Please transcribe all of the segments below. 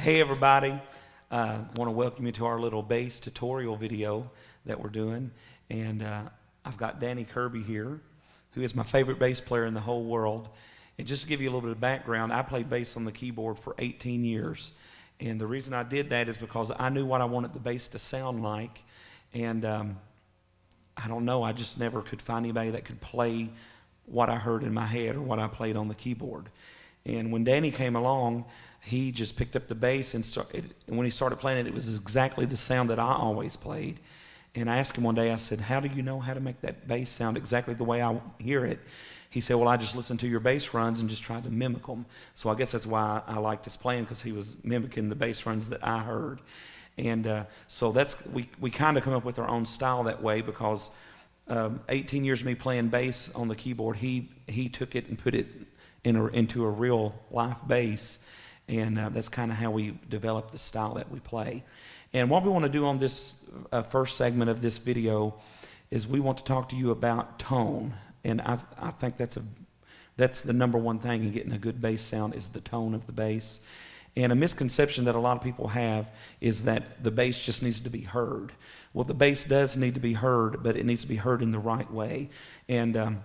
Hey everybody, want to welcome you to our little bass tutorial video that we're doing. And I've got Danny Kirby here, who is my favorite bass player in the whole world. And just to give you a little bit of background, I played bass on the keyboard for 18 years. And the reason I did that is because I knew what I wanted the bass to sound like. And I don't know, I just never could find anybody that could play what I heard in my head or what I played on the keyboard. And when Danny came along, he just picked up the bass and when he started playing it, it was exactly the sound that I always played. And I asked him one day, I said, how do you know how to make that bass sound exactly the way I hear it? He said, well, I just listened to your bass runs and just tried to mimic them. So I guess that's why I liked his playing, because he was mimicking the bass runs that I heard. And so we kind of come up with our own style that way, because 18 years of me playing bass on the keyboard, he took it and put it into a real life bass. And that's kind of how we develop the style that we play. And what we want to do on this first segment of this video is we want to talk to you about tone. And I think that's the number one thing in getting a good bass sound, is the tone of the bass. And a misconception that a lot of people have is that the bass just needs to be heard. Well, the bass does need to be heard, but it needs to be heard in the right way. And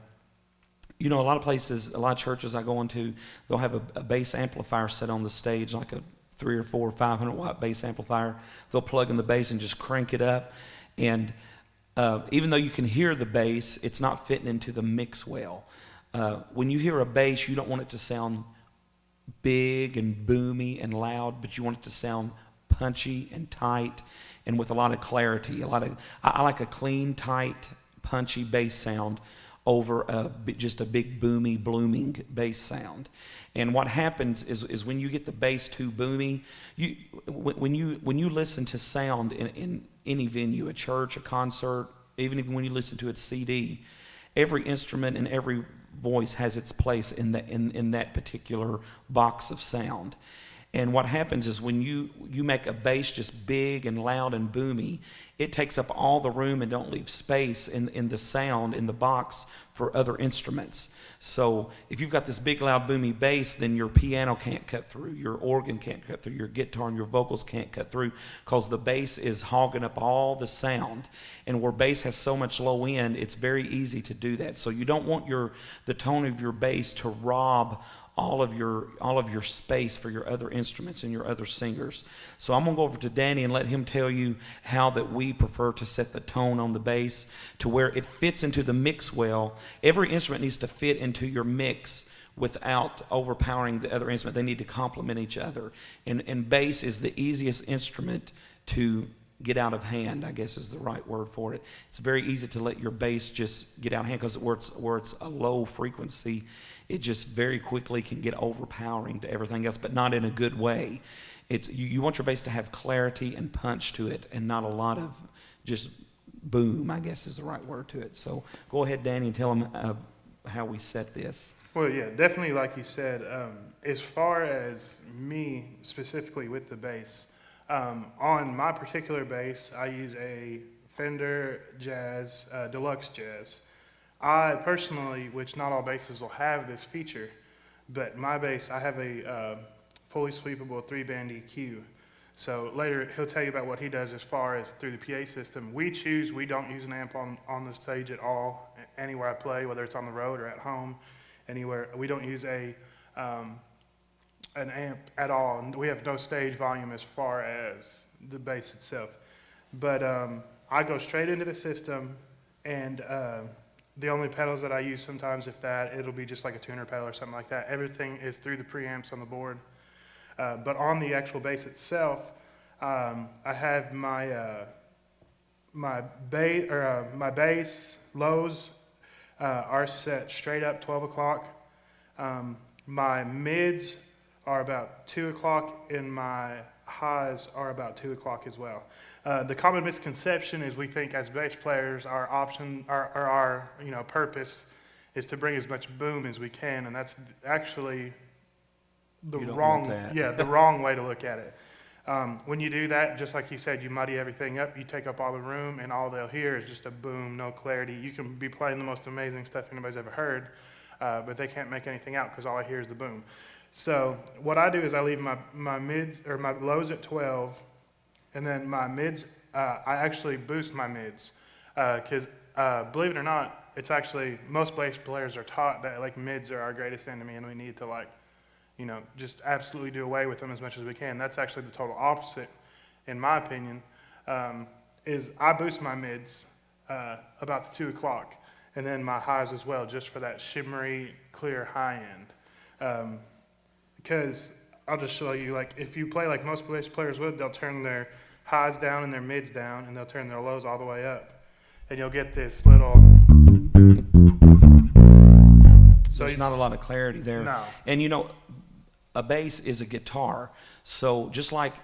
you know, a lot of places, a lot of churches I go into, they'll have a bass amplifier set on the stage, like a 3 or 4 or 500 watt bass amplifier. They'll plug in the bass and just crank it up. And even though you can hear the bass, it's not fitting into the mix well. When you hear a bass, you don't want it to sound big and boomy and loud, but you want it to sound punchy and tight and with a lot of clarity. I like a clean, tight, punchy bass sound over just a big boomy, blooming bass sound. And what happens is when you get the bass too boomy, when you listen to sound in any venue, a church, a concert, even when you listen to a CD, every instrument and every voice has its place in that particular box of sound. And what happens is when you make a bass just big and loud and boomy, it takes up all the room and don't leave space in the sound in the box for other instruments. So if you've got this big, loud, boomy bass, then your piano can't cut through, your organ can't cut through, your guitar and your vocals can't cut through, because the bass is hogging up all the sound. And where bass has so much low end, it's very easy to do that. So you don't want the tone of your bass to rob all of your space for your other instruments and your other singers. So I'm going to go over to Danny and let him tell you how that we prefer to set the tone on the bass to where it fits into the mix well. Every instrument needs to fit into your mix without overpowering the other instrument. They need to complement each other. And bass is the easiest instrument to get out of hand, I guess is the right word for it. It's very easy to let your bass just get out of hand, because where it's a low frequency, it just very quickly can get overpowering to everything else, but not in a good way. You want your bass to have clarity and punch to it, and not a lot of just boom, I guess is the right word to it. So go ahead, Danny, and tell them how we set this. Well, yeah, definitely, like you said, as far as me specifically with the bass, on my particular bass, I use a Fender Jazz, Deluxe Jazz. I personally, which not all basses will have this feature, but my bass, I have a fully sweepable 3-band EQ. So later he'll tell you about what he does as far as through the PA system. We don't use an amp on the stage at all, anywhere I play, whether it's on the road or at home, anywhere. We don't use an amp at all. We have no stage volume as far as the bass itself. But I go straight into the system, and the only pedals that I use sometimes, if that, it'll be just like a tuner pedal or something like that. Everything is through the preamps on the board. But on the actual bass itself, I have my bass lows are set straight up 12 o'clock. My mids are about 2 o'clock, and my highs are about 2 o'clock as well. The common misconception is we think as bass players our purpose is to bring as much boom as we can, and that's actually the wrong way to look at it. When you do that, just like you said, you muddy everything up, you take up all the room, and all they'll hear is just a boom, no clarity. You can be playing the most amazing stuff anybody's ever heard, but they can't make anything out because all I hear is the boom. So what I do is I leave my mids or my lows at 12, and then my mids, I actually boost my mids. Because believe it or not, it's actually, most bass players are taught that like mids are our greatest enemy and we need to like, just absolutely do away with them as much as we can. That's actually the total opposite, in my opinion, is I boost my mids about to 2 o'clock, and then my highs as well, just for that shimmery, clear high end. Because I'll just show you, like, if you play like most bass players would, they'll turn their highs down and their mids down, and they'll turn their lows all the way up. And you'll get this little... So there's not a lot of clarity there. No. And a bass is a guitar. So just like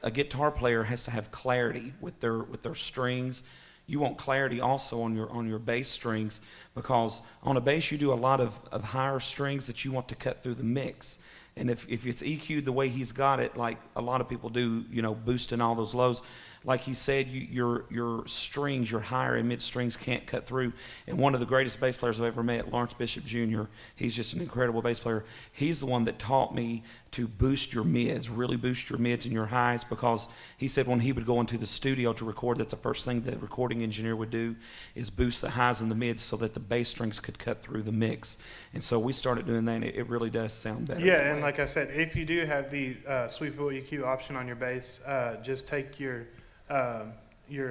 a guitar player has to have clarity with their strings, you want clarity also on your bass strings, because on a bass you do a lot of higher strings that you want to cut through the mix. And if it's EQ'd the way he's got it, like a lot of people do, boosting all those lows, like he said, your strings, your higher and mid strings can't cut through. And one of the greatest bass players I've ever met, Lawrence Bishop Jr., he's just an incredible bass player. He's the one that taught me to boost your mids, really boost your mids and your highs, because he said when he would go into the studio to record, that the first thing the recording engineer would do is boost the highs and the mids so that the bass strings could cut through the mix. And so we started doing that, and it really does sound better. Yeah, and like I said, if you do have the sweepable EQ option on your bass, just take your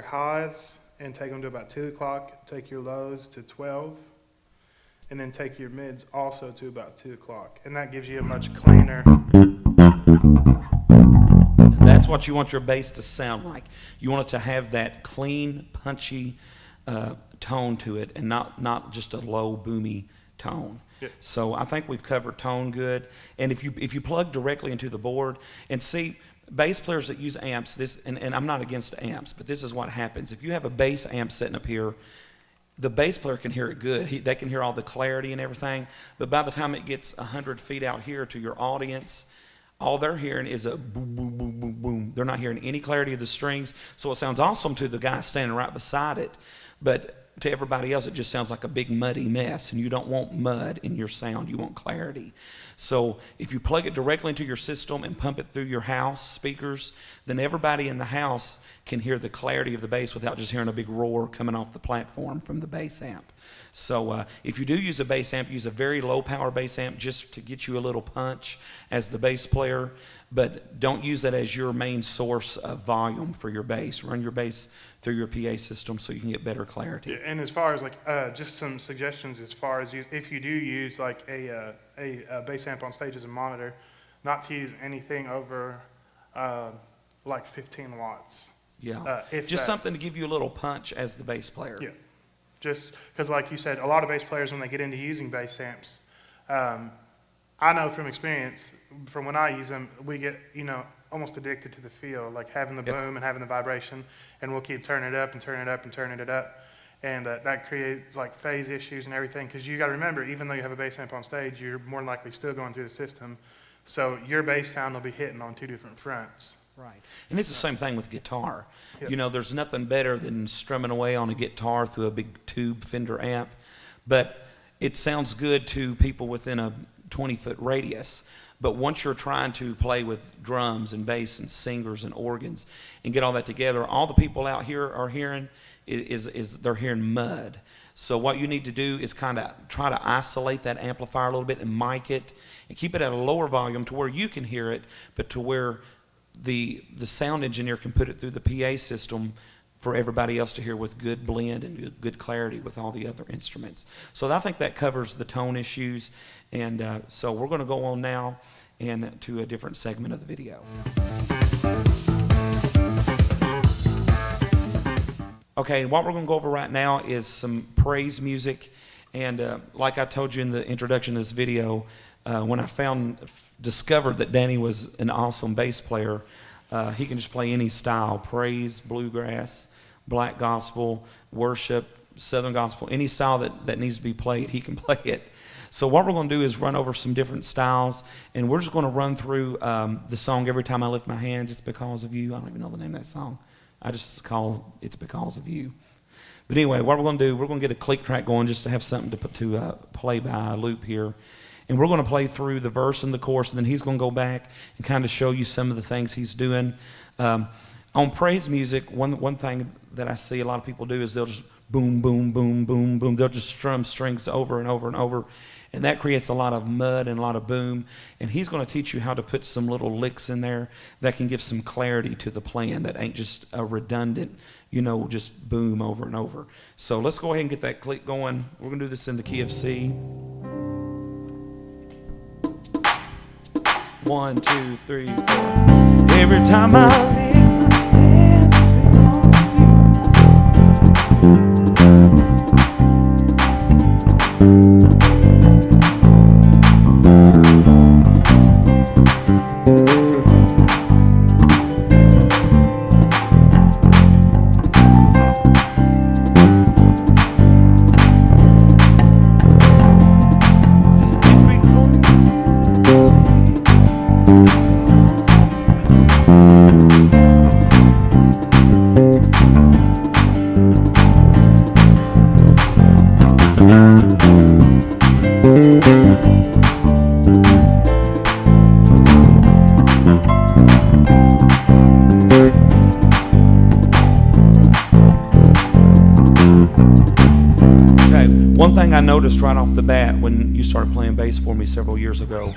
highs and take them to about 2 o'clock, take your lows to 12, and then take your mids also to about 2 o'clock. And that gives you a much cleaner... That's what you want your bass to sound like. You want it to have that clean, punchy tone to it, and not just a low, boomy tone. Yeah. So I think we've covered tone good. And if you plug directly into the board and see... Bass players that use amps, and I'm not against amps, but this is what happens. If you have a bass amp sitting up here, the bass player can hear it good. They can hear all the clarity and everything, but by the time it gets 100 feet out here to your audience, all they're hearing is a boom, boom, boom, boom, boom. They're not hearing any clarity of the strings, so it sounds awesome to the guy standing right beside it, but to everybody else, it just sounds like a big muddy mess, and you don't want mud in your sound. You want clarity. So if you plug it directly into your system and pump it through your house speakers, then everybody in the house can hear the clarity of the bass without just hearing a big roar coming off the platform from the bass amp. So if you do use a bass amp, use a very low power bass amp just to get you a little punch as the bass player, but don't use that as your main source of volume for your bass. Run your bass through your PA system so you can get better clarity. And as far as like just some suggestions, as far as if you do use like a bass amp on stage as a monitor, not to use anything over like 15 watts. Yeah, if just that. something to give you a little punch as the bass player. Yeah, just because like you said, a lot of bass players, when they get into using bass amps, I know from experience, from when I use them, we get, almost addicted to the feel, like having the boom and having the vibration, and we'll keep turning it up and turning it up and turning it up. And that creates like phase issues and everything, because you got to remember, even though you have a bass amp on stage, you're more than likely still going through the system. So your bass sound will be hitting on two different fronts. Right. And it's the same thing with guitar. Yep. There's nothing better than strumming away on a guitar through a big tube Fender amp, but it sounds good to people within a 20-foot radius. But once you're trying to play with drums and bass and singers and organs and get all that together, all the people out here are hearing is they're hearing mud. So what you need to do is kind of try to isolate that amplifier a little bit and mic it and keep it at a lower volume to where you can hear it, but to where the sound engineer can put it through the PA system for everybody else to hear with good blend and good clarity with all the other instruments. So I think that covers the tone issues. And so we're going to go on now and to a different segment of the video. Okay, what we're going to go over right now is some praise music. And like I told you in the introduction to this video, when I discovered that Danny was an awesome bass player, he can just play any style: praise, bluegrass, black gospel, worship, southern gospel, any style that needs to be played, he can play it. So what we're going to do is run over some different styles, and we're just going to run through the song Every Time I Lift My Hands, It's Because of You. I don't even know the name of that song. I just call It's Because of You. But anyway, what we're going to do, we're going to get a click track going just to have something to play by a loop here. and we're going to play through the verse and the chorus, and then he's going to go back and kind of show you some of the things he's doing. On praise music, one thing that I see a lot of people do is they'll just boom, boom, boom, boom, boom. They'll just strum strings over and over and over. And that creates a lot of mud and a lot of boom. And he's going to teach you how to put some little licks in there that can give some clarity to the plan that ain't just a redundant, just boom over and over. So let's go ahead and get that click going. We're going to do this in the key of C. 1, 2, 3, 4. Every time I lay my hands One thing I noticed right off the bat when you started playing bass for me several years ago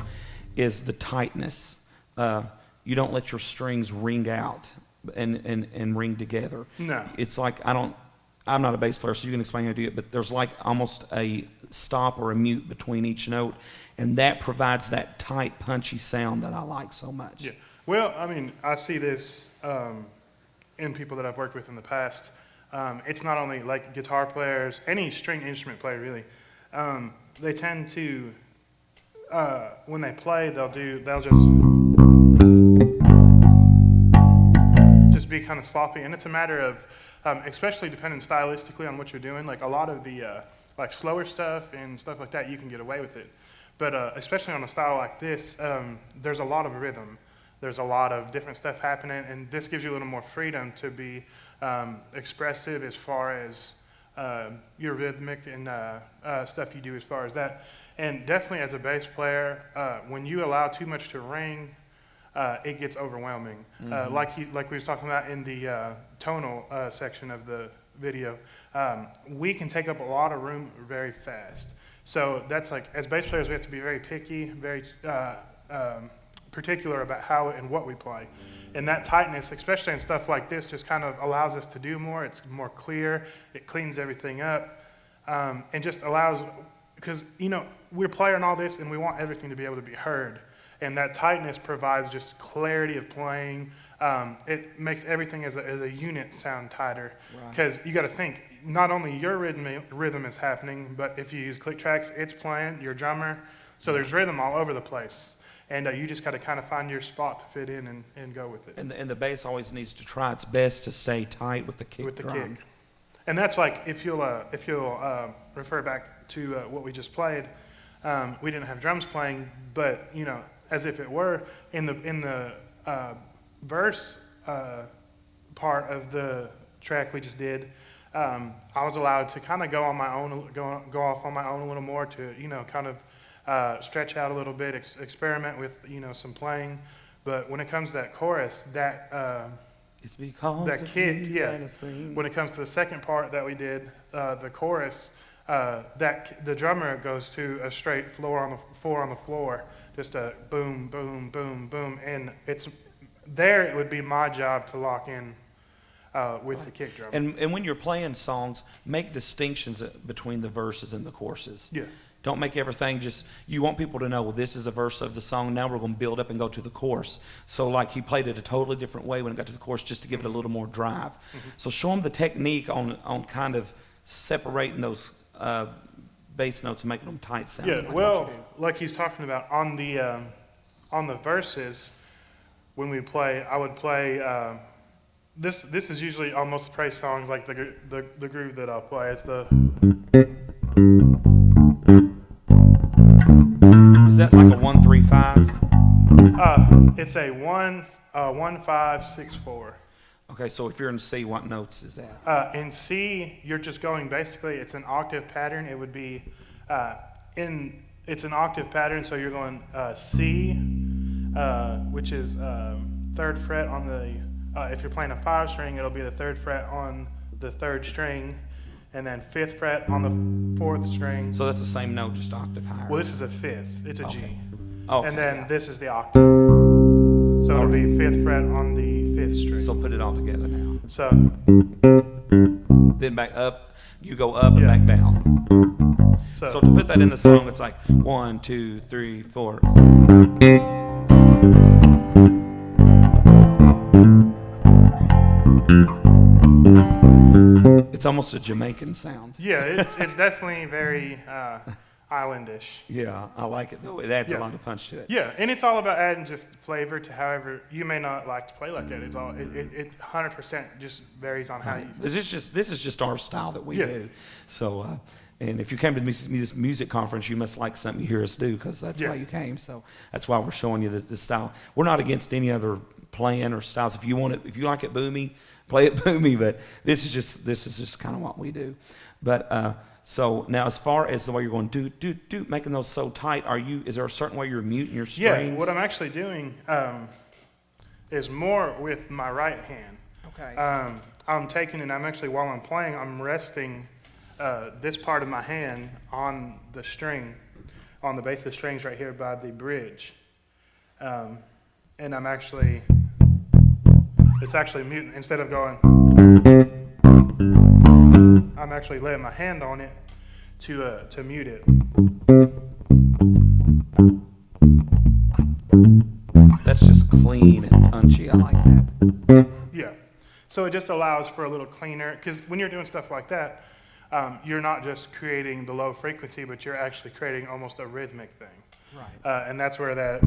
is the tightness. You don't let your strings ring out and ring together. No. It's like I'm not a bass player, so you can explain how to do it, but there's like almost a stop or a mute between each note, and that provides that tight, punchy sound that I like so much. Yeah. Well, I see this in people that I've worked with in the past. It's not only like guitar players, any string instrument player really. They tend to, when they play, they'll just be kind of sloppy, and it's a matter of, especially depending stylistically on what you're doing. Like a lot of the like slower stuff and stuff like that, you can get away with it. But especially on a style like this, there's a lot of rhythm. There's a lot of different stuff happening, and this gives you a little more freedom to be expressive as far as your rhythmic and stuff you do as far as that. And definitely as a bass player, when you allow too much to ring, it gets overwhelming. Mm-hmm. Like we was talking about in the tonal section of the video, we can take up a lot of room very fast. So that's like, as bass players, we have to be very picky, very particular about how and what we play. And that tightness, especially in stuff like this, just kind of allows us to do more. It's more clear. It cleans everything up, and just allows, because, we're playing all this and we want everything to be able to be heard. And that tightness provides just clarity of playing. It makes everything as a unit sound tighter. Because you got to think, not only your rhythm is happening, but if you use click tracks, it's playing, your drummer. So there's rhythm all over the place. And you just got to kind of find your spot to fit in and go with it. And the bass always needs to try its best to stay tight with the kick With the drum. kick. And that's like, if you'll refer back to what we just played, we didn't have drums playing, but, as if it were, in the verse part of the track we just did, I was allowed to kind of go off on my own a little more to, kind of stretch out a little bit, experiment with, some playing. But when it comes to that chorus, It's because that of kick, you yeah. that I sing. When it comes to the second part that we did, the chorus, the drummer goes to a straight four on the floor, just a boom, boom, boom, boom, and it would be my job to lock in with the kick drum. And when you're playing songs, make distinctions between the verses and the choruses. Yeah. Don't make everything you want people to know, well, this is a verse of the song, now we're going to build up and go to the chorus. So like he played it a totally different way when it got to the chorus just to give it a little more drive. Mm-hmm. So show them the technique on kind of separating those bass notes and making them tight sound. Yeah, well, like he's talking about on the verses, when we play, I would play, this is usually on most praise songs, like the groove that I'll play. It's the... Is that like a 1-3-5? It's a 1-5-6-4. Okay, so if you're in C, what notes is that? In C, you're just going basically, it's an octave pattern. It would be in it's an octave pattern, so you're going C, which is 3rd fret on the, if you're playing a 5 string, it'll be the 3rd fret on the 3rd string, and then 5th fret on the 4th string. So that's the same note, just octave higher. Well, this is a 5th, it's a G. Okay. Okay, And then yeah. this is the octave. So it'll be 5th fret on the 5th string. So put it all together now. So, Then back up, you go up and Yeah. back down. so, So to put that in the song, it's like 1, 2, 3, 4. It's almost a Jamaican sound. yeah, it's definitely very islandish. Yeah, I like it though. It adds a Yeah. lot of punch to it. Yeah, and it's all about adding just flavor to however you may not like to play like that. It's all it 100% just varies on how Right. you. This is just our style that we Yeah. do. So, and if you came to this music conference, you must like something you hear us do because that's Yeah. why you came. So that's why we're showing you the style. We're not against any other playing or styles. If you want it, if you like it boomy, play it boomy. But this is just kind of what we do. But so now, as far as the way you're going do making those so tight, is there a certain way you're muting your strings? Yeah, what I'm actually doing is more with my right hand. Okay. I'm taking and I'm actually while I'm playing, I'm resting this part of my hand on the string, on the base of the strings right here by the bridge, and I'm actually. It's actually muting instead of going. I'm actually laying my hand on it to mute it. That's just clean and punchy. I like that. Yeah. So it just allows for a little cleaner, because when you're doing stuff like that, you're not just creating the low frequency, but you're actually creating almost a rhythmic thing. Right. And that's where that.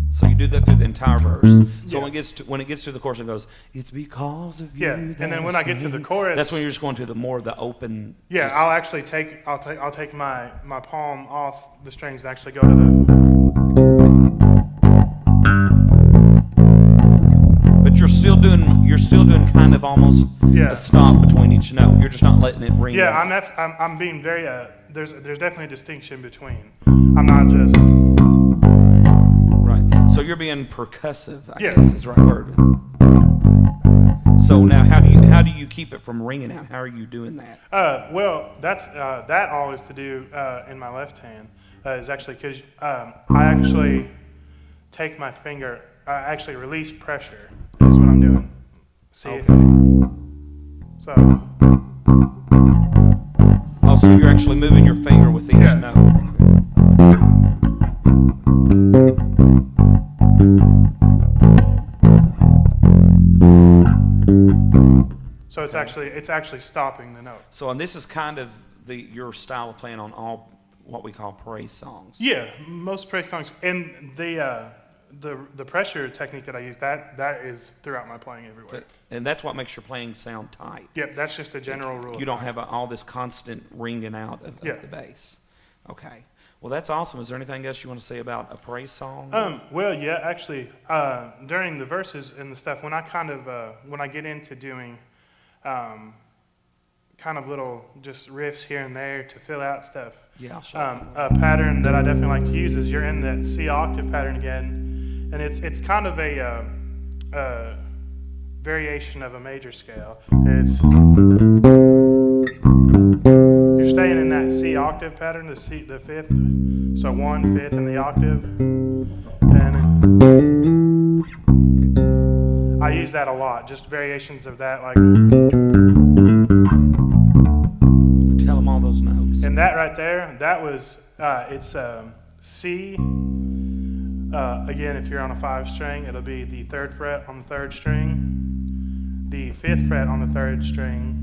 So you do that through the entire verse. So Yeah. when it gets to the chorus, it goes, "It's because of you." Yeah, and that then when I get to the sing." chorus, that's when you're just going to the more of the open. yeah, just- I'll actually I'll take my palm off the strings and actually go to the. But you're still doing kind of almost Yeah. a stop between each note. You're just not letting it ring. Yeah, out. I'm being very. There's definitely a distinction between. I'm not just. Right. So you're being percussive, I Yeah. guess is the right word. So now, how do you keep it from ringing out? How are you doing that? Well, that's that all is to do in my left hand is actually because I actually take my finger. I actually release pressure. Is what I'm doing. See? Okay. So Oh, so you're actually moving your finger with each Yeah. note. so it's actually stopping the note. So, and this is kind of your style of playing on all what we call praise songs. Yeah, most praise songs and the pressure technique that I use that is throughout my playing everywhere. And that's what makes your playing sound tight. Yep, that's just a general rule. You don't have all this constant ringing out of Yeah. the bass. Okay. Well, that's awesome. Is there anything else you want to say about a praise song? Well, yeah, actually, during the verses and the stuff, when I when I get into doing kind of little just riffs here and there to fill out stuff, Yeah, I'll show a pattern that I definitely like to use is you're in that C octave pattern again, and it's kind of a variation of a major scale. It's you're staying in that C octave pattern, the fifth, so 1/5 in the octave, and I use that a lot. Just variations of that, like. Tell them all those notes. And that right there, that was, it's C. Again, if you're on a 5 string, it'll be the 3rd fret on the 3rd string, the 5th fret on the 3rd string,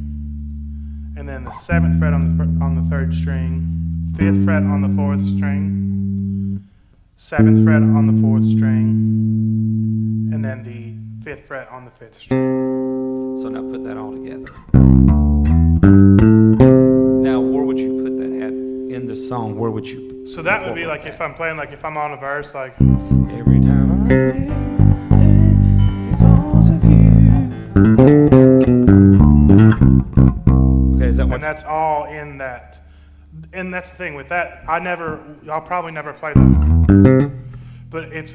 and then the 7th fret on the 3rd string, 5th fret on the 4th string, 7th fret on the 4th string, and then the 5th fret on the 5th string. So now put that all together. Now, where would you put that at in the song? Where would you? So that would be like incorporate if I'm playing, like if I'm on a verse, like. Every time I live because of you. Okay, is that what? And that's all in that And that's the thing with that. I'll probably never play that. But it's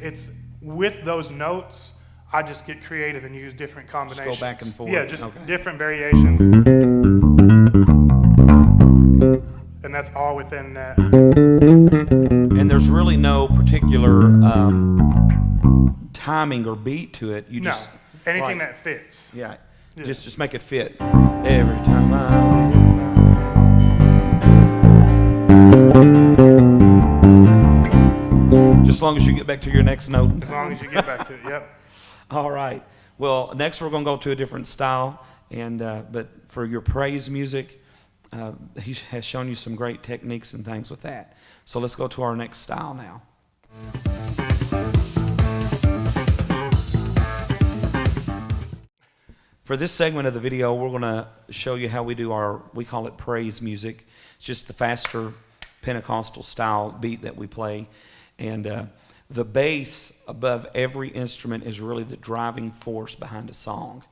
with those notes, I just get creative and use different combinations. back and forth. Yeah, just Okay. different variations. And that's all within that. And there's really no particular timing or beat to it. You No, just anything right. that fits. Yeah, Yeah. just make it fit. Every time I just as long as you get back to your next note. As long as you get back to it, yep. All right. Well, next we're going to go to a different style, and but for your praise music, he has shown you some great techniques and things with that. So let's go to our next style now. For this segment of the video, we're going to show you how we do we call it praise music. It's just the faster Pentecostal style beat that we play. And the bass above every instrument is really the driving force behind a song.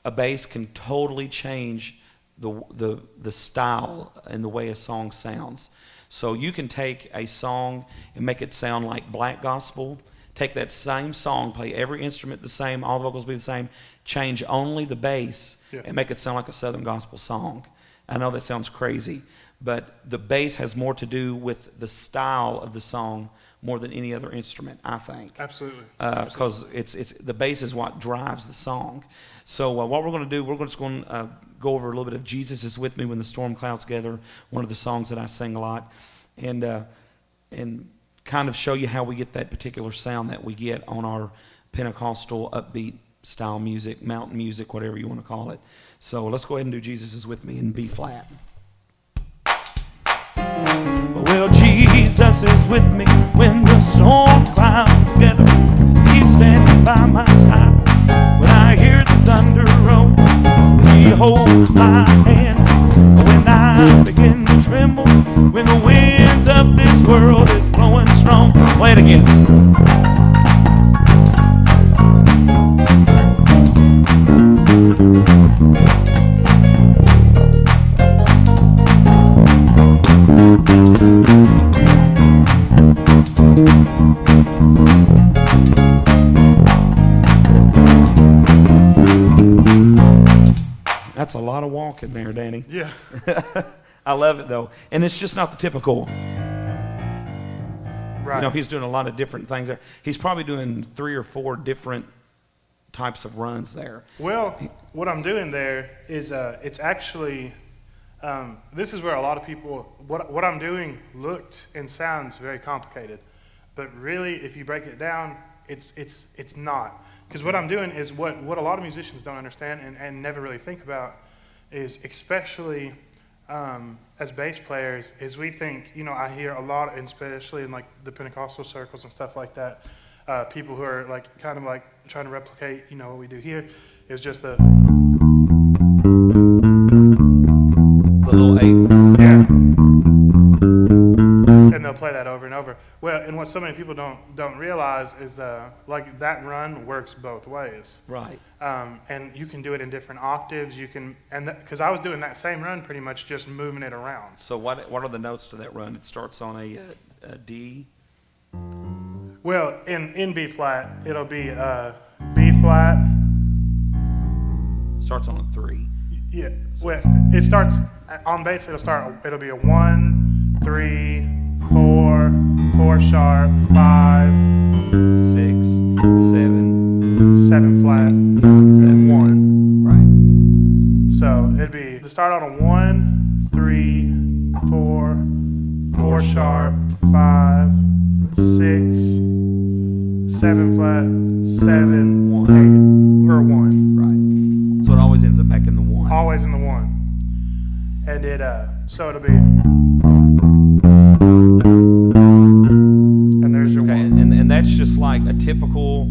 A bass can totally change the style and the way a song sounds. So you can take a song and make it sound like black gospel. Take that same song, play every instrument the same, all the vocals be the same, change only the bass, Yeah. and make it sound like a Southern gospel song. I know that sounds crazy, but the bass has more to do with the style of the song more than any other instrument, I think. Absolutely. Because it's the bass is what drives the song. So what we're going to do, we're just going to go over a little bit of Jesus is With Me When the Storm Clouds Gather, one of the songs that I sing a lot, and kind of show you how we get that particular sound that we get on our Pentecostal upbeat style music, mountain music, whatever you want to call it. So let's go ahead and do Jesus is With Me in B flat. Well, Jesus is with me when the storm clouds gather. He's standing by my side when I hear the thunder roll. He holds my hand when I begin to tremble, when the winds of this world is blowing strong. Play it again. That's a lot of walking there, Danny. Yeah. I love it though, and it's just not the typical. Right. You know, he's doing a lot of different things there. He's probably doing 3 or 4 different types of runs there. Well, what I'm doing there is it's actually this is where a lot of people what I'm doing looked and sounds very complicated, but really if you break it down, it's not. Because what I'm doing is what a lot of musicians don't understand and never really think about is, especially as bass players, is we think, you know, I hear a lot, especially in like the Pentecostal circles and stuff like that, people who are like kind of like trying to replicate, you know, what we do here is just the little 8. yeah, and they'll play that over and over. Well, and what so many people don't realize is like that run works both ways. Right. And you can do it in different octaves. You can, and because I was doing that same run, pretty much just moving it around. So what are the notes to that run? It starts on a D. Well, in B flat, it'll be B flat. Starts on a 3. Yeah. Well, it starts on bass. It'll be a 1, 3, 4, 4 sharp, 5, 6, 7 flat, 7, 1. Right. So it'd be to start on a 1, 3, 4, 4 sharp, 5, 6, 7 flat, 7, 8, or 1. Right. So it always ends up back in the 1. Always in the 1. And so it'll be, and there's your Okay, 1. and that's just like a typical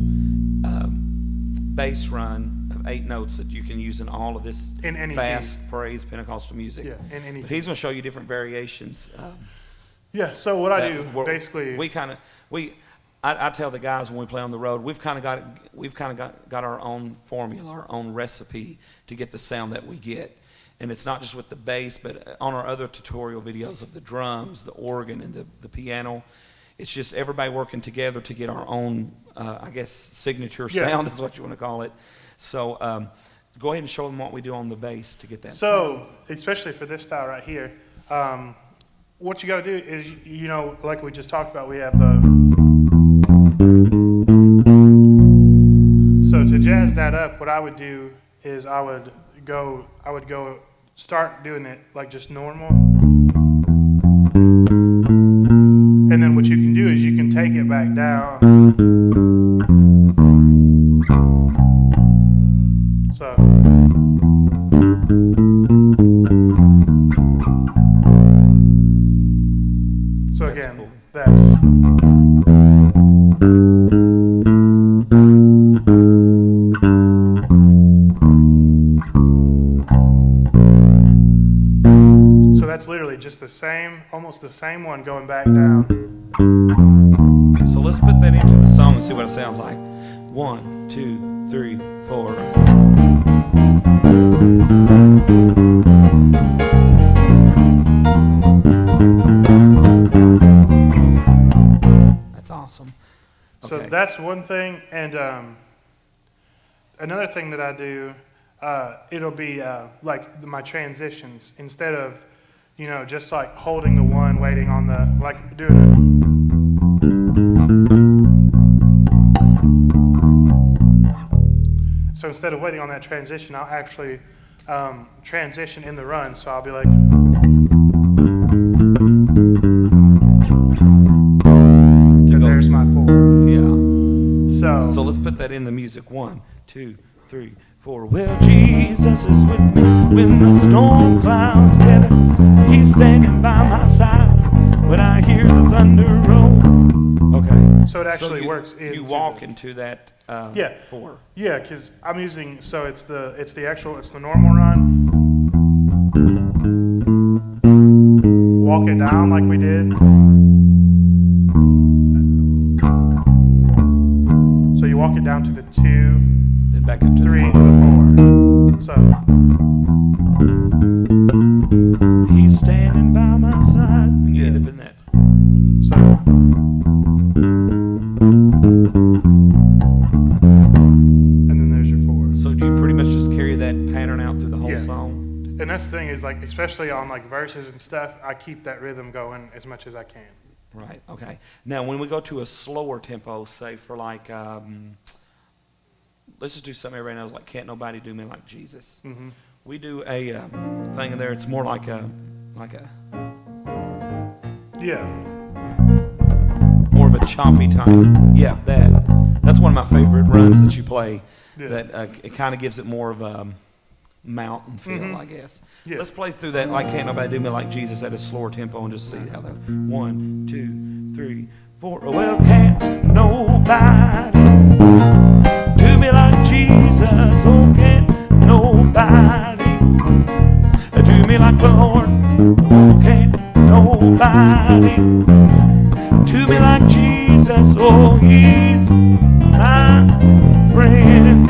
bass run of 8 notes that you can use in all of this In any fast praise Pentecostal music. Yeah, in any But he's going to show you different variations. Yeah, so what I that do, we're- basically, I tell the guys when we play on the road, we've kind of got our own formula, our own recipe to get the sound that we get. And it's not just with the bass, but on our other tutorial videos of the drums, the organ, and the piano. It's just everybody working together to get our own, I guess, signature sound is what you want to call it. So go ahead and show them what we do on the bass to get that sound. Especially for this style right here, what you got to do is, you know, like we just talked about, we have the... So to jazz that up, what I would do is I would go start doing it like just normal. And then what you can do is you can take it back down. So That's again, cool. that's literally just the same, almost the same one going back down. So let's put that into the song and see what it sounds like. 1, 2, 3, 4. That's awesome. So Okay. that's one thing, and another thing that I do, it'll be like my transitions. Instead of, you know, just like holding the one, waiting on the, like doing it. So instead of waiting on that transition, I'll actually transition in the run. So I'll be like, and there's my 4. Yeah. So So let's put that in the music. 1, 2, 3, 4. Well, Jesus is with me when the storm clouds gather. He's standing by my side when I hear the thunder roll. Okay. So it actually you, works You into walk the- into that Yeah. 4. Yeah, because I'm using, so it's the normal run. Walk it down like we did. So you walk it down to the 2, Then back up to 3, the to 4. the 4. So, He's standing by my side. And you end up in that. so. And then there's your 4. So do you pretty much just carry that pattern out through the whole Yeah. song? And that's the thing is, like, especially on like verses and stuff, I keep that rhythm going as much as I can. Right, okay. Now, when we go to a slower tempo, say for like, let's just do something everybody knows, like Can't Nobody Do Me Like Jesus. Mm-hmm. We do a thing in there, it's more like a, Yeah. more of a choppy type. Yeah, that's one of my favorite runs that you play. Yeah. That it kind of gives it more of a mountain feel, Mhm. I guess. Yeah. Let's play through that like Can't Nobody Do Me Like Jesus at a slower tempo and just see how that. 1, 2, 3, 4. Well, can't nobody do me like Jesus. Oh, can't nobody do me like the Lord. Oh, can't nobody do me like Jesus. Oh, he's my friend.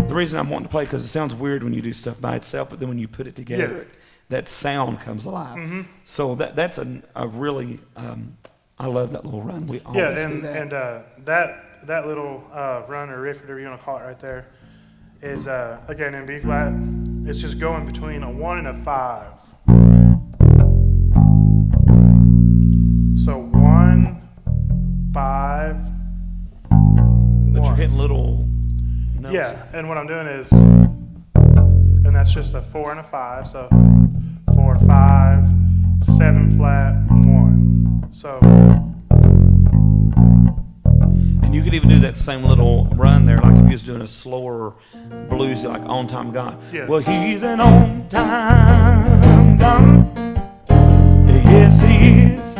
The reason I'm wanting to play because it sounds weird when you do stuff by itself, but then when you put it together, Yeah. that sound comes alive. Mm-hmm. So that's a really, I love that little run. We always Yeah, do that. and that little run or riff, whatever you want to call it, right there, is again in B flat. It's just going between a 1 and a 5. So 1, 5. But 1. you're hitting little notes. Yeah, and what I'm doing is, and that's just a 4 and a 5. So 4, 5, 7 flat, 1. So. And you could even do that same little run there, like if you was doing a slower bluesy, like On Time God. Yeah. Well, he's an on time God. Yes, he is.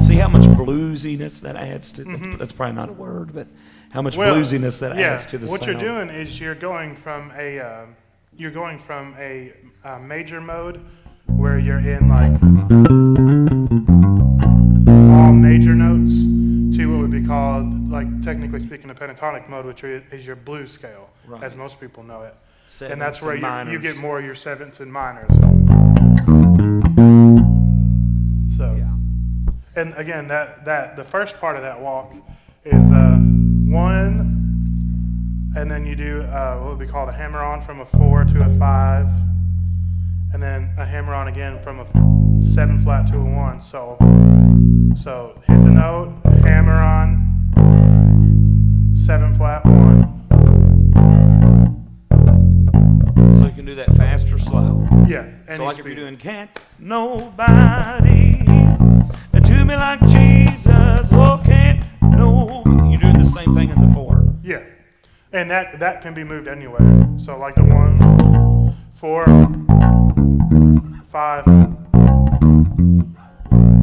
See how much bluesiness that adds to. That's probably not a word, but how much bluesiness that adds to the what sound. you're doing is you're going from a major mode where you're in like all major notes to what would be called, like technically speaking, a pentatonic mode, which is your blues scale, Right. as most people know it. and that's Sevenths where and you get minors. more of your sevenths and minors. So, Yeah. and again, that the first part of that walk is 1, and then you do what would be called a hammer on from a 4 to a 5, and then a hammer on again from a 7 flat to a 1. So hit the note, hammer on, 7 flat 1. So you can do that fast or slow. Yeah. So like if you're doing can't nobody do me like Jesus, oh can't no, you're doing the same thing in the 4. Yeah, and that can be moved anywhere. So like the 1, 4, 5,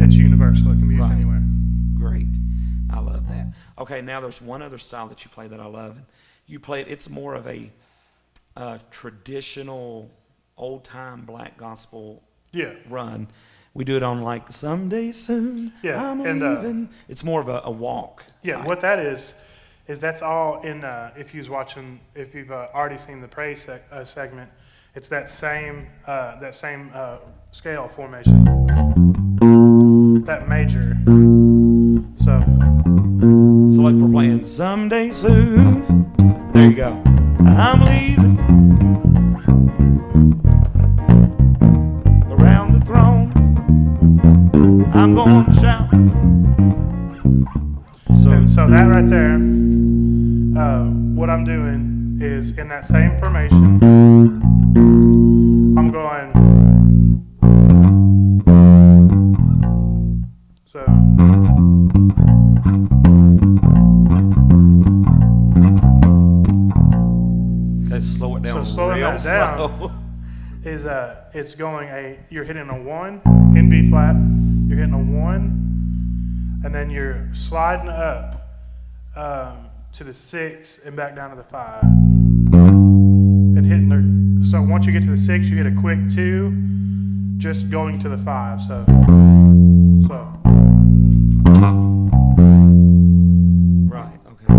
it's universal. It can be used Right. anywhere. Great. I love that. Okay, now there's one other style that you play that I love. You play it, it's more of a traditional old-time black gospel Yeah, run. We do it on like someday soon. Yeah, I'm and, leaving. It's more of a walk. yeah. type. What that is that's all in. If you've already seen the praise segment, it's that same scale formation, that major. So So like if we're playing someday soon. There you go. I'm leaving. Around the throne. I'm going to shout. so that right there, what I'm doing is in that same formation, I'm going. So. Okay, slow it down. So slowing real that down. slow. Is it's going you're hitting a 1 in B flat, you're hitting a 1, and then you're sliding up to the 6 and back down to the 5, and hitting so once you get to the 6, you hit a quick 2, just going to the 5. So Right, okay.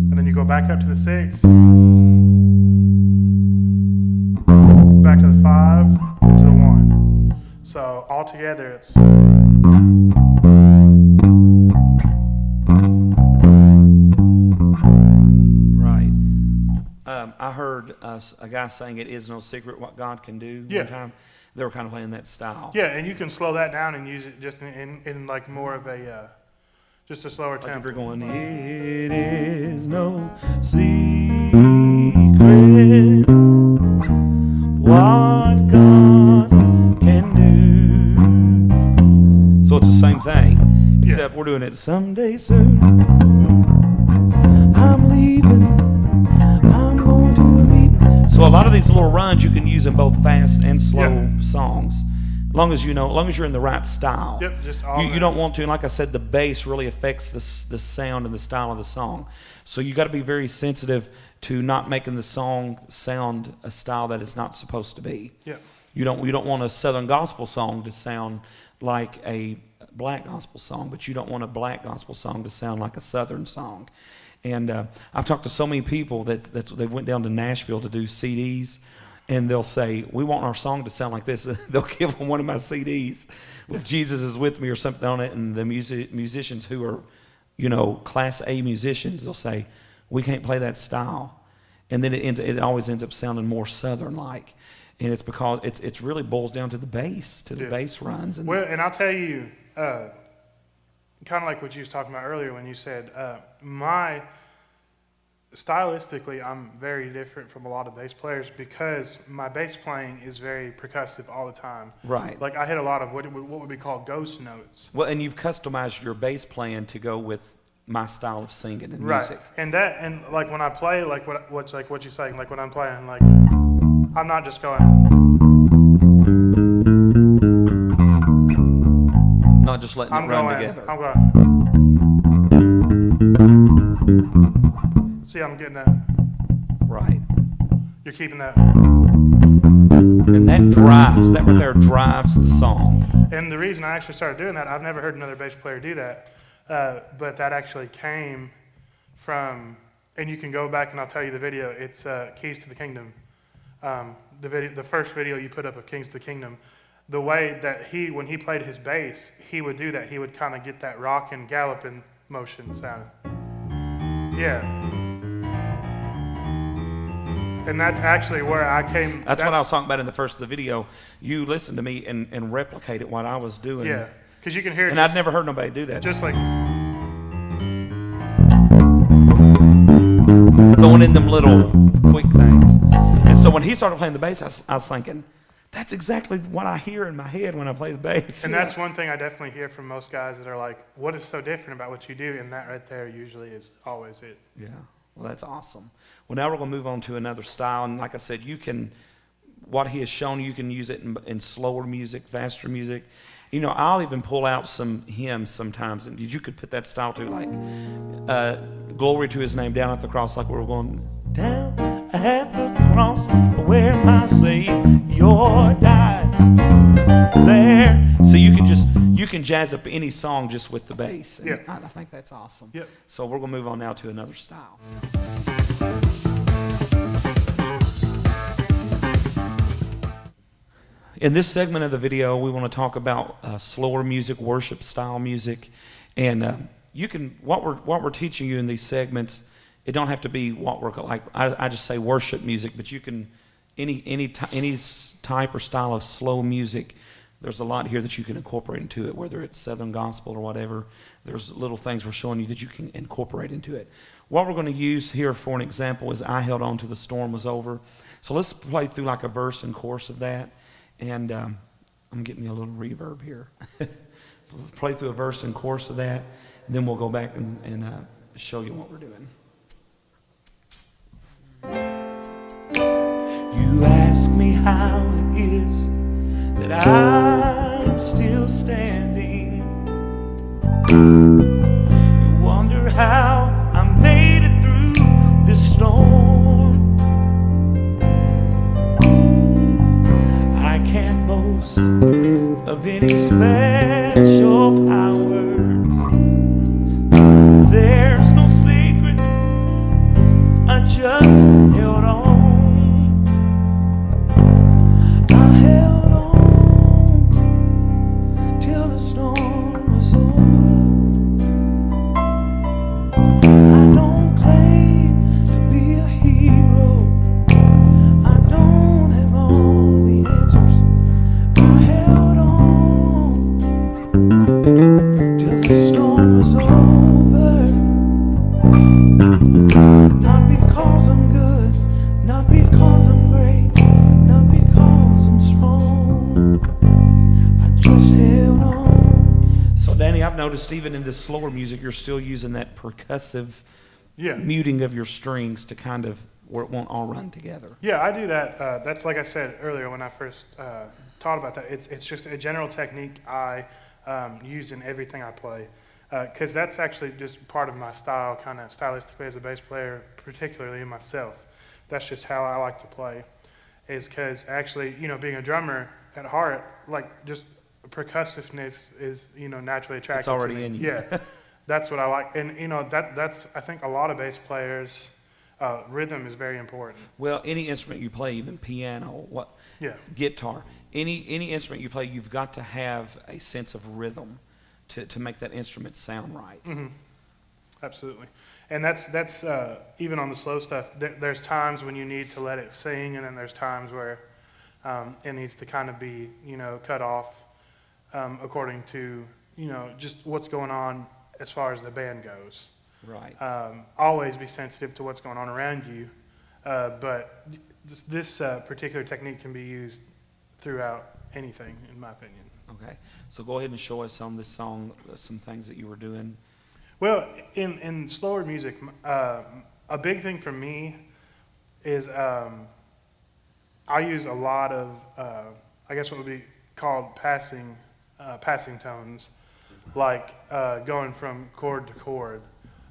and then you go back up to the 6, back to the 5, to the 1. So altogether it's. Right. I heard a guy saying it is no secret what God can do Yeah. one time. They were kind of playing that style. Yeah, and you can slow that down and use it just in like more of a, just a slower Like if tempo. you're going, it is no secret what God can do. So it's the same thing, except we're doing it someday soon. I'm leaving. I'm going to a meeting. So a lot of these little runs you can use in both fast and slow Yeah. songs. As long as you're in the right style. Yep, just all You that. don't want to, and like I said, the bass really affects the sound and the style of the song. So you got to be very sensitive to not making the song sound a style that it's not supposed to be. Yeah. You don't want a Southern gospel song to sound like a black gospel song, but you don't want a black gospel song to sound like a Southern song. And I've talked to so many people that they went down to Nashville to do CDs, and they'll say, we want our song to sound like this. They'll give them one of my CDs with Jesus is With Me or something on it, and the musicians who are, Class A musicians, they'll say, we can't play that style. And then it always ends up sounding more Southern-like. And it's because it really boils down to the bass, to the Yeah. bass runs. And Well, and I'll tell you, kind of like what you was talking about earlier when you said, stylistically, I'm very different from a lot of bass players because my bass playing is very percussive all the time. Right. Like I hit a lot of what would be called ghost notes. Well, and you've customized your bass playing to go with my style of singing and Right. music. And like when I play, like what you're saying, like when I'm playing, like I'm not just going. Not just letting I'm it run going. together. I'm going. See, I'm getting that. Right. You're keeping that. And that right there drives the song. And the reason I actually started doing that, I've never heard another bass player do that, but that actually came from and you can go back and I'll tell you the video. It's Keys to the Kingdom. The first video you put up of Kings to the Kingdom. The way that when he played his bass, he would do that. He would kind of get that rockin', galloping motion sound. Yeah. And that's actually where I came. That's what I was talking about in the first of the video. You listened to me and replicated what I was doing. Yeah, because you can hear it. And I'd never heard nobody do that. Just like. Throwing in them little quick things. And so when he started playing the bass, I was thinking, that's exactly what I hear in my head when I play the bass. And that's one thing I definitely hear from most guys that are like, what is so different about what you do? And that right there usually is always it. Yeah. Well, that's awesome. Well, now we're going to move on to another style. And like I said, what he has shown you can use it in slower music, faster music. You know, I'll even pull out some hymns sometimes. And you could put that style to, like, Glory to His Name, Down at the Cross, like we were going, down at the cross where my Savior died. There. So you can jazz up any song just with the bass. And yeah. I think that's awesome. Yep. So we're going to move on now to another style. In this segment of the video, we want to talk about slower music, worship style music, and what we're teaching you in these segments. It don't have to be what we're like. I just say worship music, but you can any type or style of slow music. There's a lot here that you can incorporate into it, whether it's Southern gospel or whatever. There's little things we're showing you that you can incorporate into it. What we're going to use here for an example is I Held On Till the Storm Was Over. So let's play through like a verse and chorus of that. And I'm getting me a little reverb here. Play through a verse and chorus of that, and then we'll go back and show you what we're doing. You ask me how it is that I'm still standing. You wonder how I made it through this storm. I can't boast of any special power. There's no secret, I just held on. I held on till the storm was over. I don't claim to be a hero. I don't have all the answers. I held on till the storm was over. Not because I'm good, not because I'm great, not because I'm strong. I just held on. So Danny, I've noticed even in this slower music, you're still using that percussive muting of your strings to kind of where it won't all run together. Yeah, I do that. That's like I said earlier when I first taught about that. It's just a general technique I use in everything I play. Because that's actually just part of my style, kind of stylistically as a bass player, particularly in myself. That's just how I like to play, is because actually, you know, being a drummer at heart, like just percussiveness is, you know, naturally attractive. It's already to me. in you. Yeah, that's what I like. And, you know, that's, I think a lot of bass players, rhythm is very important. Well, any instrument you play, even piano, guitar, any instrument you play, you've got to have a sense of rhythm to make that instrument sound right. Mm-hmm. Absolutely. And that's even on the slow stuff, there's times when you need to let it sing, and then there's times where it needs to kind of be, you know, cut off according to, you know, just what's going on as far as the band goes. Right. Always be sensitive to what's going on around you, but this particular technique can be used throughout anything, in my opinion. Okay, so go ahead and show us on this song some things that you were doing. Well, in slower music, a big thing for me is I use a lot of, I guess what would be called passing tones, like going from chord to chord.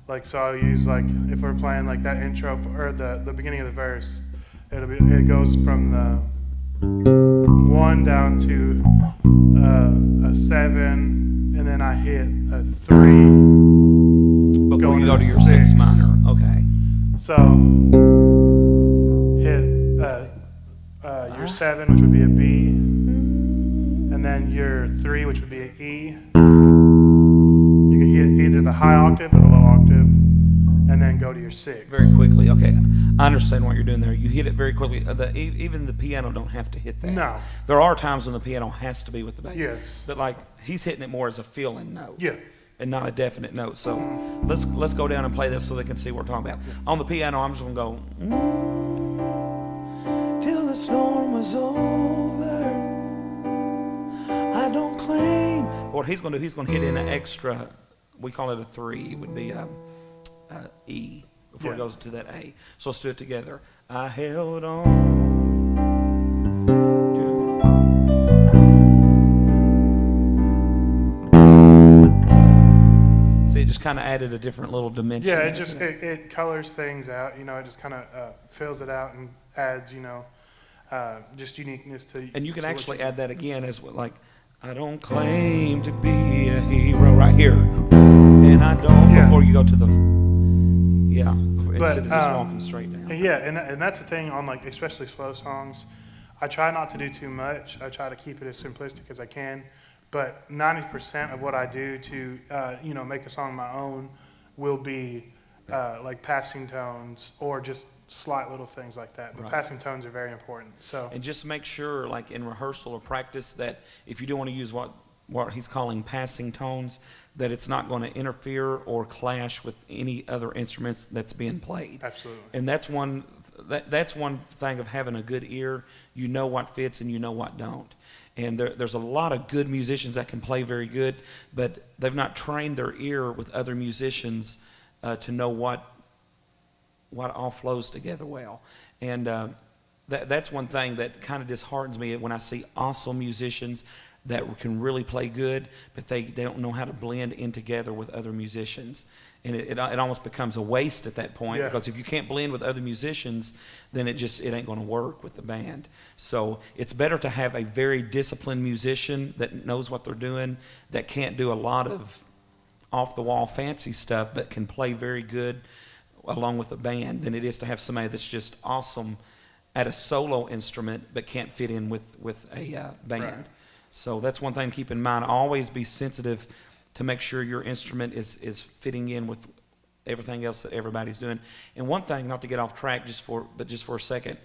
Like, so I'll use, like, if we're playing like that intro or the beginning of the verse, it goes from the 1 down to a 7, and then I hit a 3 before you go to your 6 6 minor. Okay. So hit your 7, which would be a B, and then your 3, which would be an E. You can hit either the high octave or the low octave, and then go to your 6. Very quickly. Okay, I understand what you're doing there. You hit it very quickly. Even the piano don't have to hit that. No. There are times when the piano has to be with the bass. Yes. But like he's hitting it more as a feeling note. Yeah. And not a definite note. So let's go down and play this so they can see what we're talking about. On the piano, I'm just gonna go till the storm was over. I don't claim. What he's gonna do, he's gonna hit in an extra. We call it a 3. It would be E before it goes to that A. So let's do it together. I held on. It just kind of added a different little dimension. Yeah, it colors things out. You know, it just kind of fills it out and adds, you know, just uniqueness to. And you can actually add that again as well, like, I don't claim to be a hero right here, and I don't before you go to the instead of just walking straight down. Yeah, and that's the thing on like especially slow songs. I try not to do too much. I try to keep it as simplistic as I can. But 90% of what I do to, you know, make a song my own will be like passing tones or just slight little things like that. But passing tones are very important. So. And just make sure, like in rehearsal or practice, that if you do want to use what he's calling passing tones, that it's not going to interfere or clash with any other instruments that's being played. Absolutely. And that's one thing of having a good ear. You know what fits and you know what don't. And there's a lot of good musicians that can play very good, but they've not trained their ear with other musicians to know what all flows together well. And that's one thing that kind of disheartens me when I see awesome musicians that can really play good, but they don't know how to blend in together with other musicians. And it almost becomes a waste at that point, because if you can't blend with other musicians, then it ain't going to work with the band. So it's better to have a very disciplined musician that knows what they're doing, that can't do a lot of off-the-wall fancy stuff, but can play very good along with the band, than it is to have somebody that's just awesome at a solo instrument but can't fit in with a band. Right. So that's one thing to keep in mind. Always be sensitive to make sure your instrument is fitting in with everything else that everybody's doing. And one thing, not to get off track just for a second,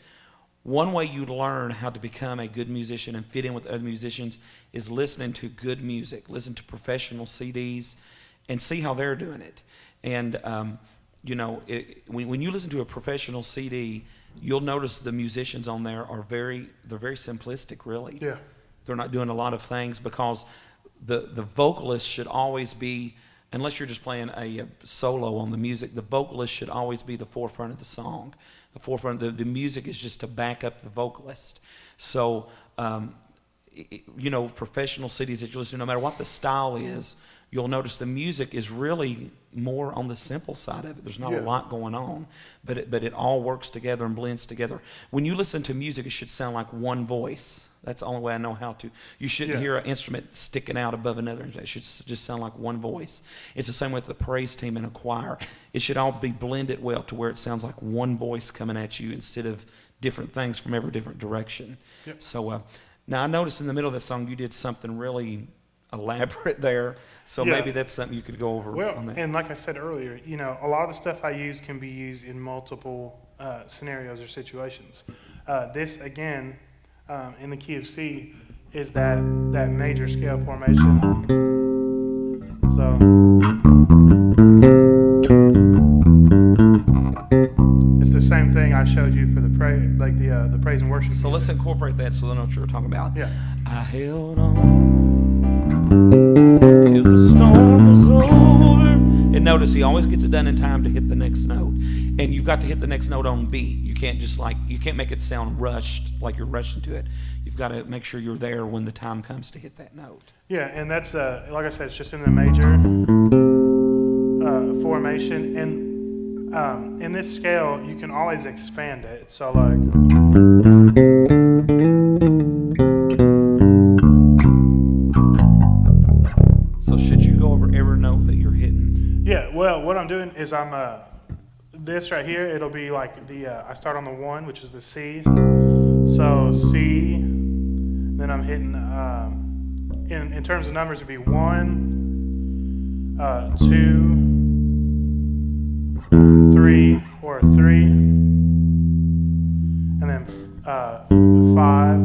one way you learn how to become a good musician and fit in with other musicians is listening to good music. Listen to professional CDs and see how they're doing it. And you know, when you listen to a professional CD, you'll notice the musicians on there are very simplistic, really. Yeah. They're not doing a lot of things, because the vocalist should always be, unless you're just playing a solo on the music, the vocalist should always be the forefront of the song. The music is just to back up the vocalist. So, you know, professional CDs that you listen to, no matter what the style is, you'll notice the music is really more on the simple side of it. There's not a lot going on, but it all works together and blends together. When you listen to music, it should sound like one voice. That's the only way I know how to. You shouldn't hear an instrument sticking out above another. It should just sound like one voice. It's the same with the praise team and a choir. It should all be blended well to where it sounds like one voice coming at you instead of different things from every different direction. Yep. So now I noticed in the middle of that song you did something really elaborate there. So maybe that's something you could go over on that. And like I said earlier, you know, a lot of the stuff I use can be used in multiple scenarios or situations. This, again, in the key of C, is that major scale formation. So it's the same thing I showed you for the praise and worship. So let's incorporate that so they know what you're talking about. Yeah. I held on till the storm was over. And notice he always gets it done in time to hit the next note. And you've got to hit the next note on beat. You can't you can't make it sound rushed, like you're rushing to it. You've got to make sure you're there when the time comes to hit that note. Yeah, and that's, like I said, it's just in the major formation. And in this scale, you can always expand it. So like... So should you go over every note that you're hitting? Yeah, well, what I'm doing is this right here, it'll be like I start on the 1, which is the C. So C, then I'm hitting, in terms of numbers, it'd be 1, 2, 3, or 3, and then 5,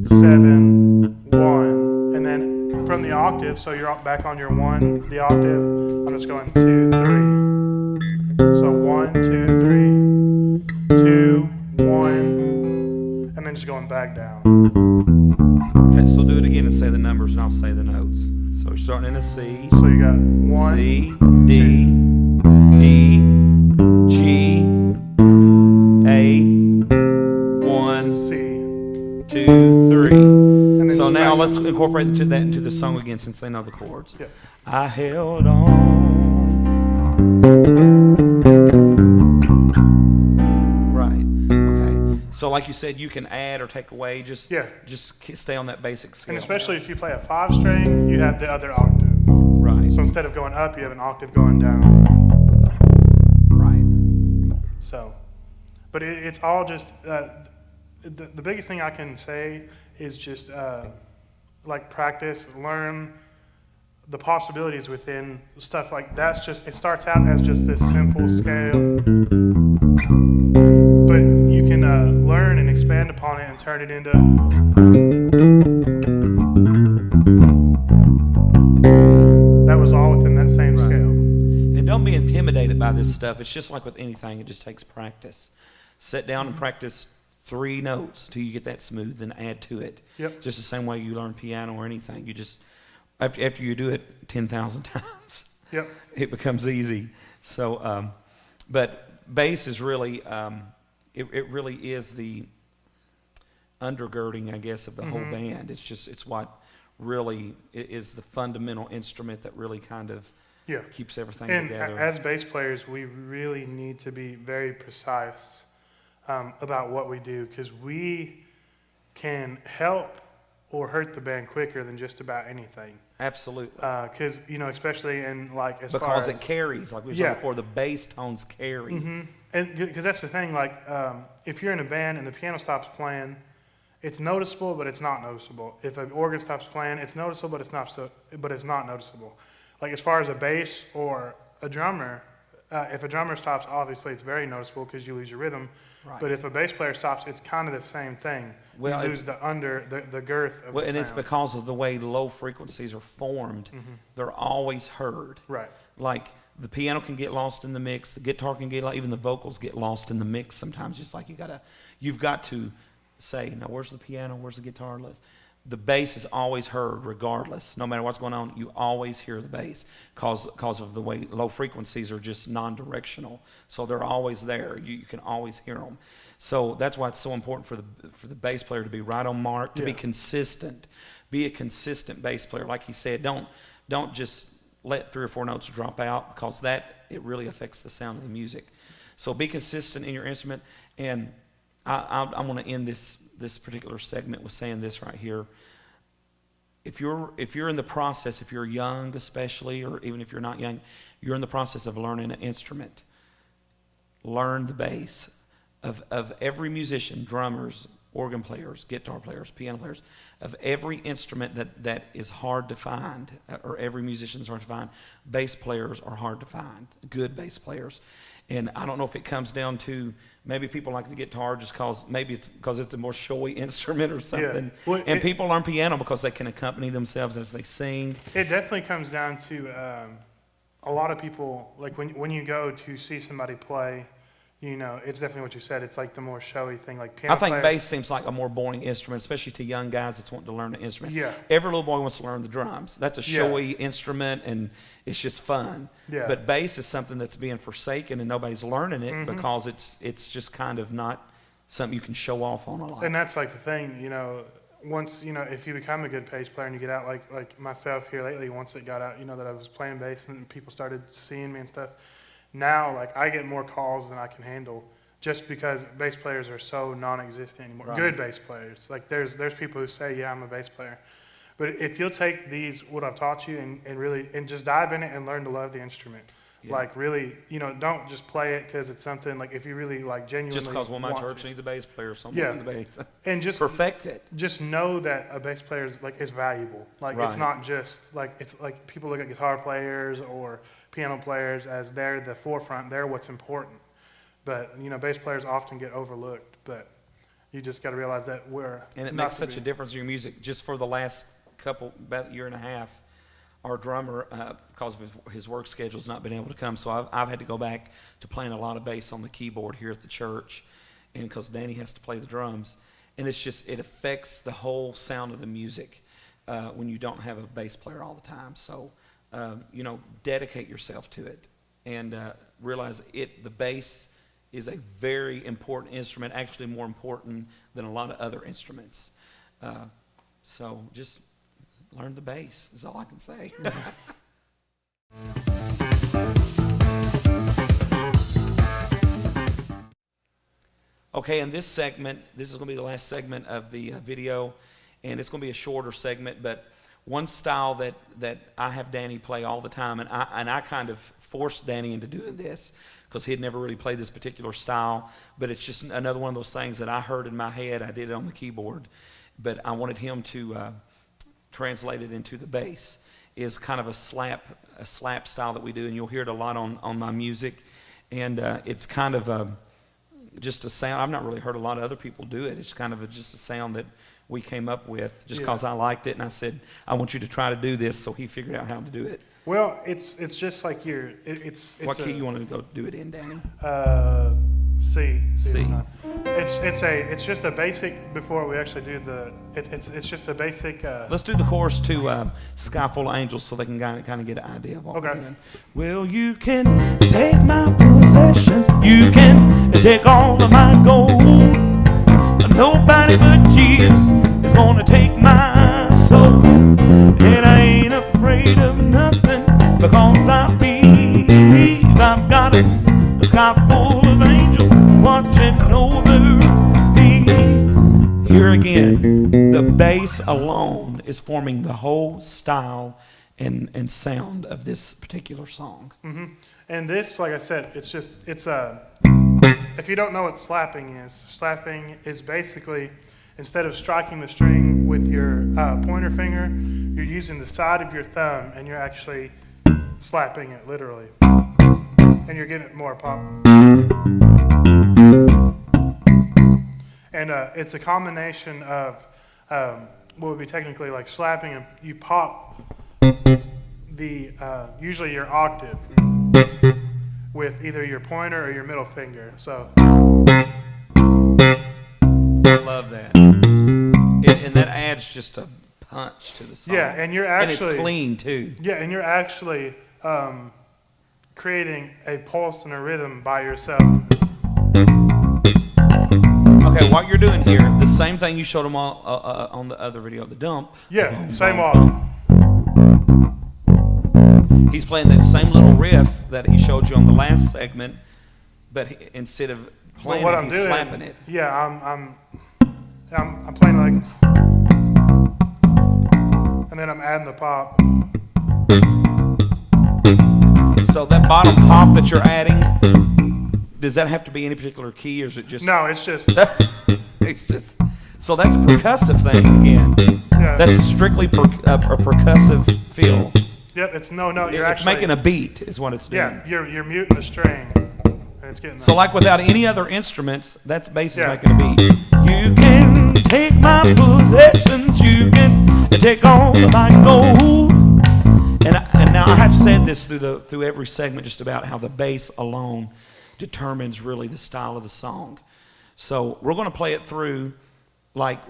7, 1, and then from the octave, so you're back on your 1, the octave, I'm just going 2, 3. So 1, 2, 3, 2, 1, and then just going back down. Okay, so do it again and say the numbers, and I'll say the notes. So you're starting in a C. So you got 1, C, D, E, G, A, 1, C. 2, 3. And then So just now back- let's incorporate that into the song again since they know the chords. Yep. I held on. Right. Okay. So like you said, you can add or take away. Just stay on that basic scale. And especially if you play a 5 string, you have the other octave. Right. So instead of going up, you have an octave going down. Right. So, but it's all just, the biggest thing I can say is just like practice, learn the possibilities within stuff like that's just, it starts out as just this simple scale, but you can learn and expand upon it and turn it into that was all within that same Right. scale. And don't be intimidated by this stuff. It's just like with anything, it just takes practice. Sit down and practice 3 notes till you get that smooth, then add to it. Yep. Just the same way you learn piano or anything. You just, after you do it 10,000 times, Yep. it becomes easy. So, but bass is really, it really is the undergirding, I guess, of the whole band. It's what really is the fundamental instrument that really kind of Yeah. keeps everything And together. as bass players, we really need to be very precise about what we do because we can help or hurt the band quicker than just about anything. Absolutely. Because, especially in like as far Because as... it carries, like we were Yeah. saying before, the bass tones carry. And because that's the thing, like if you're in a band and the piano stops playing, it's noticeable, but it's not noticeable. If an organ stops playing, it's noticeable, but it's not noticeable. Like as far as a bass or a drummer, if a drummer stops, obviously it's very noticeable because you lose your rhythm. Right. But if a bass player stops, it's kind of the same thing. Well, you lose the girth of Well, the and it's sound. because of the way low frequencies are formed. They're always heard. Right. Like the piano can get lost in the mix, the guitar can get, even the vocals get lost in the mix sometimes. Just like you've got to say, now where's the piano, where's the guitar? The bass is always heard regardless. No matter what's going on, you always hear the bass because of the way low frequencies are just non-directional. So they're always there. You can always hear them. So that's why it's so important for the bass player to be right on mark, to be consistent. Be a consistent bass player. Like he said, don't just let 3 or 4 notes drop out because it really affects the sound of the music. So be consistent in your instrument. And I want to end this particular segment with saying this right here. If you're in the process, if you're young especially, or even if you're not young, you're in the process of learning an instrument. Learn the bass of every musician, drummers, organ players, guitar players, piano players, of every instrument that is hard to find, or every musician is hard to find. Bass players are hard to find, good bass players. And I don't know if it comes down to maybe people like the guitar just because it's a more showy instrument or something. Yeah. Well, and people learn piano because they can accompany themselves as they sing. It definitely comes down to a lot of people, like when you go to see somebody play, it's definitely what you said. It's like the more showy thing, like piano I think players. bass seems like a more boring instrument, especially to young guys that's wanting to learn an instrument. Yeah. Every little boy wants to learn the drums. That's a showy instrument, and it's just fun. Yeah. But bass is something that's being forsaken, and nobody's learning it because it's just kind of not something you can show off on a lot. And that's like the thing, once, if you become a good bass player and you get out, like myself here lately, once it got out, that I was playing bass and people started seeing me and stuff. Now, like, I get more calls than I can handle just because bass players are so non-existent anymore. Right. Good bass players. Like, there's people who say, yeah, I'm a bass player. But if you'll take what I've taught you and really just dive in it and learn to love the instrument. Yeah. Like really, don't just play it because it's something like if you really like genuinely Just because my want church to. needs a bass player, someone Yeah. needs a bass. And Perfect it. just know that a bass player is valuable. Like it's Right. not just like it's like people look at guitar players or piano players as they're the forefront. They're what's important. But bass players often get overlooked. But you just got to realize that we're And it not makes to such be- a difference in your music. Just for the last about year and a half, our drummer, because of his work schedule, has not been able to come. So I've had to go back to playing a lot of bass on the keyboard here at the church, and because Danny has to play the drums, and it affects the whole sound of the music when you don't have a bass player all the time. So dedicate yourself to it, and realize the bass is a very important instrument, actually more important than a lot of other instruments. So just learn the bass is all I can say. Okay, in this segment, this is going to be the last segment of the video, and it's going to be a shorter segment, but one style that I have Danny play all the time, and I kind of forced Danny into doing this because he had never really played this particular style, but it's just another one of those things that I heard in my head. I did it on the keyboard, but I wanted him to translate it into the bass. Is kind of a slap style that we do, and you'll hear it a lot on my music, and it's kind of just a sound. I've not really heard a lot of other people do it. It's kind of just a sound that we came up with just because I liked it, and I said, I want you to try to do this, so he figured out how to do it. Well, it's just like it's What key you want to go do it in, Danny? C. C. It's just a basic. Before we actually do it's just a basic. Let's do the chorus to Sky Full of Angels so they can kind of get an idea of what we're Okay. doing. Well, you can take my possessions, you can take all of my gold. Nobody but Jesus is gonna take my soul. And I ain't afraid of nothing because I believe I've got a sky full of angels watching over me. Here again, the bass alone is forming the whole style and sound of this particular song. And this, like I said, it's if you don't know what slapping is basically instead of striking the string with your pointer finger, you're using the side of your thumb and you're actually slapping it literally. And you're getting it more pop. And it's a combination of what would be technically like slapping, and you pop the usually your octave with either your pointer or your middle finger. So I love that. And that adds just a punch to the song. yeah, and you're and actually it's clean too. Yeah, and you're actually creating a pulse and a rhythm by yourself. Okay, what you're doing here, the same thing you showed them on the other video, the dump. Yeah, Boom, same boom, off. boom. He's playing that same little riff that he showed you on the last segment, but instead of playing what it, I'm he's doing, slapping it. Yeah, I'm playing like, and then I'm adding the pop. So that bottom pop that you're adding, does that have to be any particular key, or is it just? No, it's just It's just. So that's a percussive thing again. yeah. That's strictly a percussive feel. Yep, it's no. You're It's actually making a beat, is what it's doing. yeah. You're muting the string, and it's getting. So like without any other instruments, that's bass is Yeah. making a beat. You can take my possessions, you can take all of my gold. And now I have said this through every segment just about how the bass alone determines really the style of the song. So we're going to play it through like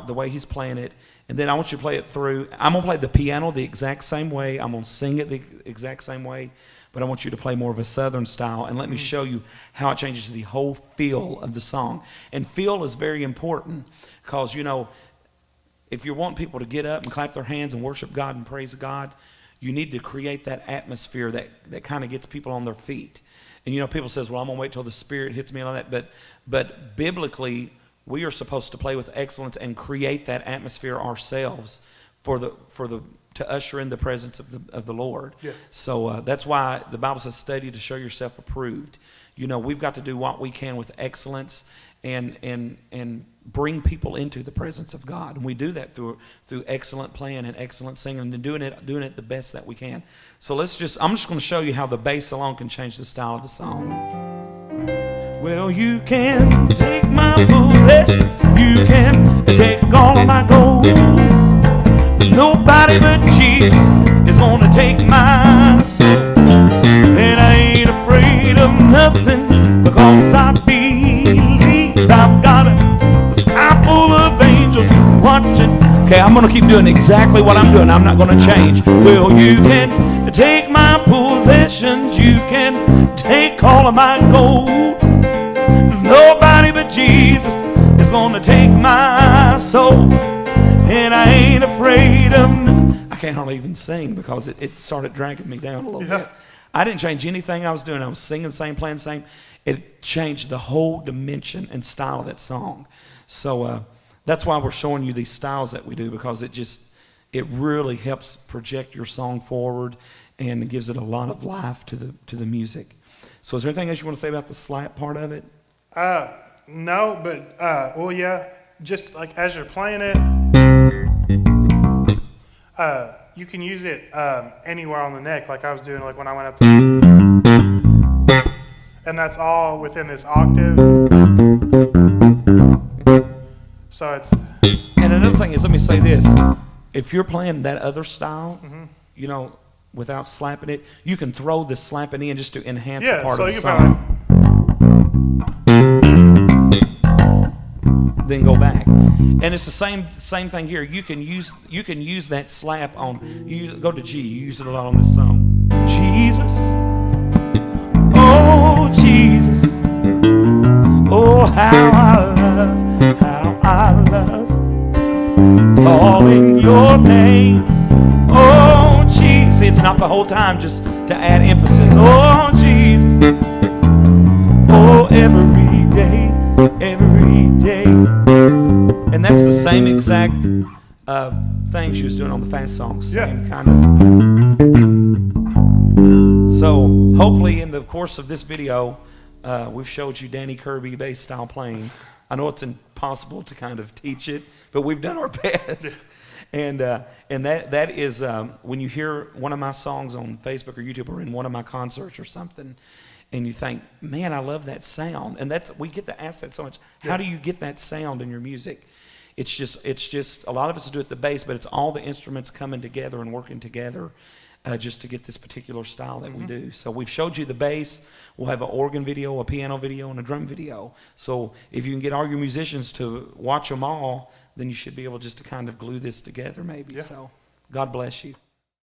the way he's playing it, and then I want you to play it through. I'm going to play the piano the exact same way. I'm going to sing it the exact same way, but I want you to play more of a southern style, and let me show you how it changes the whole feel of the song. And feel is very important because, if you want people to get up and clap their hands and worship God and praise God, you need to create that atmosphere that kind of gets people on their feet. And people says, well, I'm going to wait till the Spirit hits me and all that. But biblically, we are supposed to play with excellence and create that atmosphere ourselves to usher in the presence of the Lord. Yeah. So that's why the Bible says, study to show yourself approved. You know, we've got to do what we can with excellence and bring people into the presence of God. And we do that through excellent playing and excellent singing and doing it the best that we can. So I'm just going to show you how the bass alone can change the style of the song. Well, you can take my possessions, you can take all of my gold. Nobody but Jesus is going to take my soul. And I ain't afraid of nothing because I believe I've got a sky full of angels watching. Okay, I'm going to keep doing exactly what I'm doing. I'm not going to change. Well, you can take my possessions, you can take all of my gold. Nobody but Jesus is going to take my soul. And I ain't afraid of I can't hardly even sing because it started dragging me down a little bit. I didn't change anything I was doing. I was singing the same, playing the same. It changed the whole dimension and style of that song. So that's why we're showing you these styles that we do, because it really helps project your song forward and it gives it a lot of life to the music. So is there anything else you want to say about the slap part of it? No, but well, yeah. Just like as you're playing it, you can use it anywhere on the neck, like I was doing, like when I went up to, and that's all within this octave. So it's. And another thing is, let me say this: if you're playing that other style, you know, without slapping it, you can throw the slapping in just to enhance a part so of the you song. Then go back, and it's the same thing here. You can use that slap on. Go to G. You use it a lot on this song. Jesus, oh Jesus, oh how I love calling your name. Oh Jesus, it's not the whole time, just to add emphasis. Oh Jesus, oh every day. Every day. And that's the same exact thing she was doing on the fast song. Same kind of. So hopefully in the course of this video, we've showed you Danny Kirby bass style playing. I know it's impossible to kind of teach it, but we've done our best. And that is when you hear one of my songs on Facebook or YouTube or in one of my concerts or something, and you think, man, I love that sound. And we get to ask that so much. How do you get that sound in your music? It's just a lot of us do it the bass, but it's all the instruments coming together and working together just to get this particular style that we do. So we've showed you the bass. We'll have an organ video, a piano video, and a drum video. So if you can get all your musicians to watch them all, then you should be able just to kind of glue this together maybe. So God bless you.